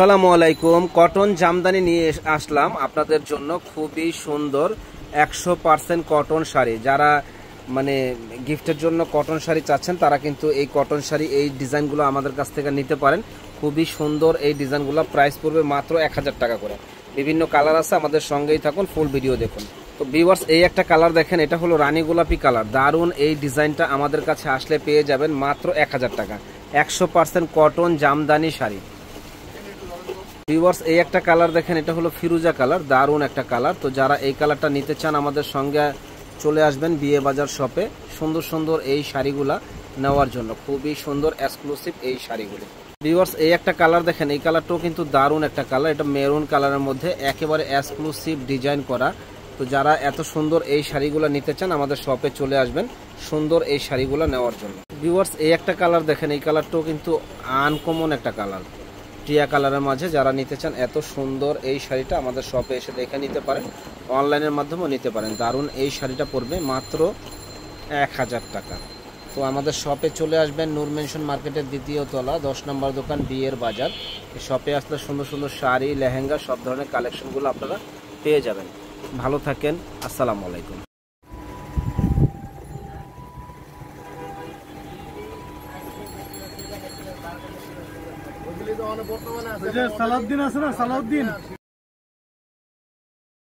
আসসালামু আলাইকুম। কটন জামদানি নিয়ে আসলাম আপনাদের জন্য খুবই সুন্দর 100% কটন শাড়ি। যারা মানে গিফটের জন্য কটন শাড়ি চাচ্ছেন তারা কিন্তু এই কটন শাড়ি এই ডিজাইনগুলো আমাদের কাছ থেকে নিতে পারেন। খুবই সুন্দর এই ডিজাইনগুলো, প্রাইস পড়বে মাত্র 1000 টাকা করে। বিভিন্ন কালার আছে, আমাদের সঙ্গেই থাকুন, ফুল ভিডিও দেখুন। তো ভিউয়ার্স, এই একটা কালার দেখেন, এটা হলো রানী গোলাপি কালার। দারুণ এই ডিজাইনটা আমাদের কাছে আসলে পেয়ে যাবেন মাত্র 1000 টাকা। 100% কটন জামদানি শাড়ি। ভিউয়ার্স, এই একটা কালার দেখেন, এটা হলো ফিরোজা কালার, দারুণ একটা কালার। তো যারা এই কালারটা নিতে চান আমাদের সঙ্গে চলে আসবেন বিয়ে বাজার শপে সুন্দর সুন্দর এই শাড়িগুলা নেওয়ার জন্য। খুবই সুন্দর এক্সক্লুসিভ এই শাড়িগুলি। ভিউয়ার্স, এই একটা কালার দেখেন, এই কালারটাও কিন্তু দারুণ একটা কালার। এটা মেরুন কালারের মধ্যে একেবারে এক্সক্লুসিভ ডিজাইন করা। তো যারা এত সুন্দর এই শাড়িগুলো নিতে চান আমাদের শপে চলে আসবেন সুন্দর এই শাড়িগুলো নেওয়ার জন্য। ভিউয়ার্স, এই একটা কালার দেখেন, এই কালারটাও কিন্তু আনকমন একটা কালার, টিয়া কালারের মাঝে। যারা নিতে চান এত সুন্দর এই শাড়িটা আমাদের শপে এসে দেখে নিতে পারেন, অনলাইনের মাধ্যমেও নিতে পারেন। দারুণ এই শাড়িটা পড়বে মাত্র 1000 টাকা। তো আমাদের শপে চলে আসবেন নূর মেনশন মার্কেটের দ্বিতীয় তলা 10 নম্বর দোকান, বিয়ের বাজার। এই শপে আসলে সুন্দর সুন্দর শাড়ি, লেহেঙ্গা, সব ধরনের কালেকশনগুলো আপনারা পেয়ে যাবেন। ভালো থাকেন, আসসালামু আলাইকুম। সালাউদ্দিন আছে না, সালাউদ্দিন।